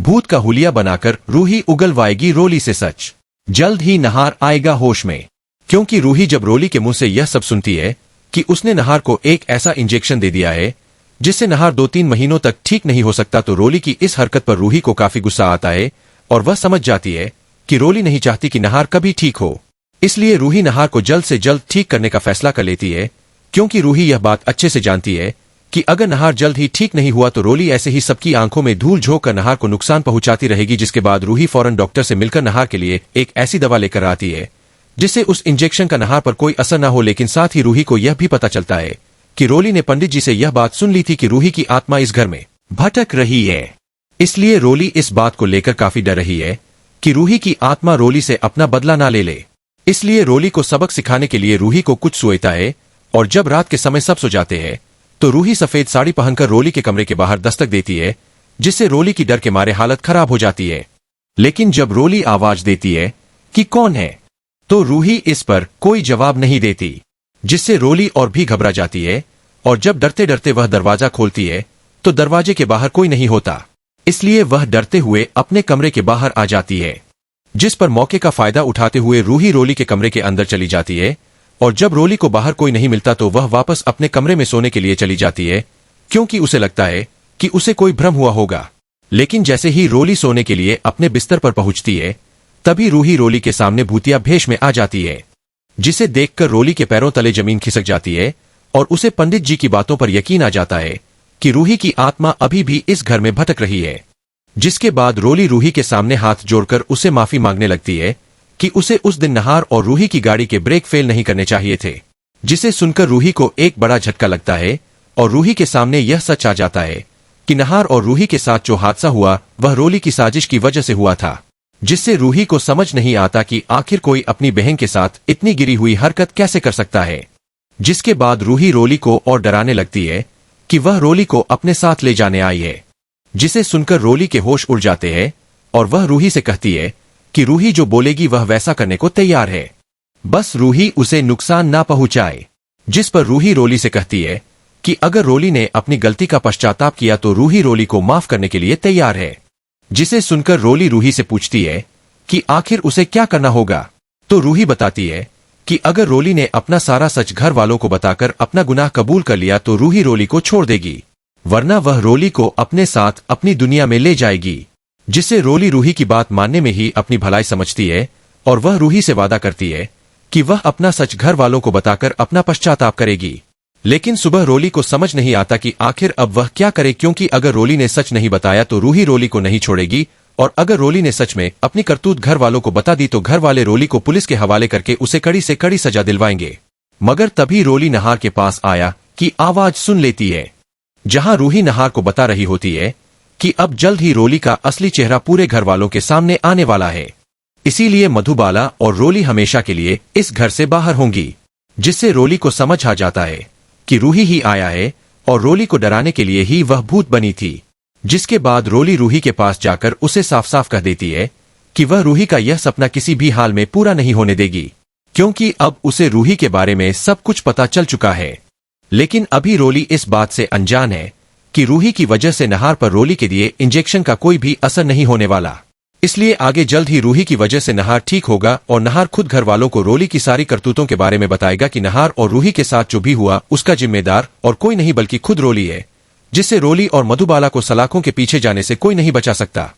भूत का हुलिया बनाकर रूही उगलवाएगी रोली से सच। जल्द ही नहार आएगा होश में, क्योंकि रूही जब रोली के मुंह से यह सब सुनती है कि उसने नहार को एक ऐसा इंजेक्शन दे दिया है जिससे नहार 2-3 महीनों तक ठीक नहीं हो सकता, तो रोली की इस हरकत पर रूही को काफी गुस्सा आता है और वह समझ जाती है कि रोली नहीं चाहती कि नहार कभी ठीक हो। इसलिए रूही नहार को जल्द से जल्द ठीक करने का फैसला कर लेती है, क्योंकि रूही यह बात अच्छे से जानती है कि अगर नहार जल्द ही ठीक नहीं हुआ तो रोली ऐसे ही सबकी आंखों में धूल झोंक कर नहार को नुकसान पहुंचाती रहेगी। जिसके बाद रूही फौरन डॉक्टर से मिलकर नहार के लिए एक ऐसी दवा लेकर आती है जिससे उस इंजेक्शन का नहार पर कोई असर न हो। लेकिन साथ ही रूही को यह भी पता चलता है कि रोली ने पंडित जी से यह बात सुन ली थी कि रूही की आत्मा इस घर में भटक रही है। इसलिए रोली इस बात को लेकर काफी डर रही है कि रूही की आत्मा रोली से अपना बदला ना ले ले। इसलिए रोली को सबक सिखाने के लिए रूही को कुछ सोचता है और जब रात के समय सब सो जाते हैं तो रूही सफेद साड़ी पहनकर रोली के कमरे के बाहर दस्तक देती है, जिससे रोली की डर के मारे हालत खराब हो जाती है। लेकिन जब रोली आवाज देती है कि कौन है, तो रूही इस पर कोई जवाब नहीं देती, जिससे रोली और भी घबरा जाती है और जब डरते डरते वह दरवाजा खोलती है तो दरवाजे के बाहर कोई नहीं होता। इसलिए वह डरते हुए अपने कमरे के बाहर आ जाती है, जिस पर मौके का फायदा उठाते हुए रूही रोली के कमरे के अंदर चली जाती है और जब रोली को बाहर कोई नहीं मिलता तो वह वापस अपने कमरे में सोने के लिए चली जाती है, क्योंकि उसे लगता है कि उसे कोई भ्रम हुआ होगा। लेकिन जैसे ही रोली सोने के लिए अपने बिस्तर पर पहुंचती है तभी रूही रोली के सामने भूतिया भेष में आ जाती है, जिसे देखकर रोली के पैरों तले जमीन खिसक जाती है और उसे पंडित जी की बातों पर यकीन आ जाता है कि रूही की आत्मा अभी भी इस घर में भटक रही है। जिसके बाद रोली रूही के सामने हाथ जोड़कर उसे माफी मांगने लगती है कि उसे उस दिन नहार और रूही की गाड़ी के ब्रेक फेल नहीं करने चाहिए थे, जिसे सुनकर रूही को एक बड़ा झटका लगता है और रूही के सामने यह सच आ जाता है कि नहार और रूही के साथ जो हादसा हुआ वह रोली की साजिश की वजह से हुआ था, जिससे रूही को समझ नहीं आता कि आखिर कोई अपनी बहन के साथ इतनी गिरी हुई हरकत कैसे कर सकता है। जिसके बाद रूही रोली को और डराने लगती है कि वह रोली को अपने साथ ले जाने आई है, जिसे सुनकर रोली के होश उड़ जाते हैं और वह रूही से कहती है कि रूही जो बोलेगी वह वैसा करने को तैयार है, बस रूही उसे नुकसान ना पहुंचाए। जिस पर रूही रोली से कहती है कि अगर रोली ने अपनी गलती का पश्चाताप किया तो रूही रोली को माफ करने के लिए तैयार है। जिसे सुनकर रोली रूही से पूछती है कि आखिर उसे क्या करना होगा, तो रूही बताती है कि अगर रोली ने अपना सारा सच घर वालों को बताकर अपना गुनाह कबूल कर लिया तो रूही रोली को छोड़ देगी, वरना वह रोली को अपने साथ अपनी दुनिया में ले जाएगी। जिससे रोली रूही की बात मानने में ही अपनी भलाई समझती है और वह रूही से वादा करती है कि वह अपना सच घर वालों को बताकर अपना पश्चाताप करेगी। लेकिन सुबह रोली को समझ नहीं आता कि आखिर अब वह क्या करे, क्योंकि अगर रोली ने सच नहीं बताया तो रूही रोली को नहीं छोड़ेगी और अगर रोली ने सच में अपनी करतूत घर वालों को बता दी तो घर वाले रोली को पुलिस के हवाले करके उसे कड़ी से कड़ी सजा दिलवाएंगे। मगर तभी रोली नहार के पास आया कि आवाज सुन लेती है, जहां रूही नहार को बता रही होती है कि अब जल्द ही रोली का असली चेहरा पूरे घर वालों के सामने आने वाला है, इसीलिए मधुबाला और रोली हमेशा के लिए इस घर से बाहर होंगी। जिससे रोली को समझ आ जाता है कि रूही ही आया है और रोली को डराने के लिए ही वह भूत बनी थी। जिसके बाद रोली रूही के पास जाकर उसे साफ साफ कह देती है कि वह रूही का यह सपना किसी भी हाल में पूरा नहीं होने देगी, क्योंकि अब उसे रूही के बारे में सब कुछ पता चल चुका है। लेकिन अभी रोली इस बात से अनजान है कि रूही की वजह से नहार पर रोली के दिए इंजेक्शन का कोई भी असर नहीं होने वाला। इसलिए आगे जल्द ही रूही की वजह से नहार ठीक होगा और नहार खुद घर वालों को रोली की सारी करतूतों के बारे में बताएगा कि नहार और रूही के साथ जो भी हुआ उसका जिम्मेदार और कोई नहीं बल्कि खुद रोली है, जिससे रोली और मधुबाला को सलाखों के पीछे जाने से कोई नहीं बचा सकता।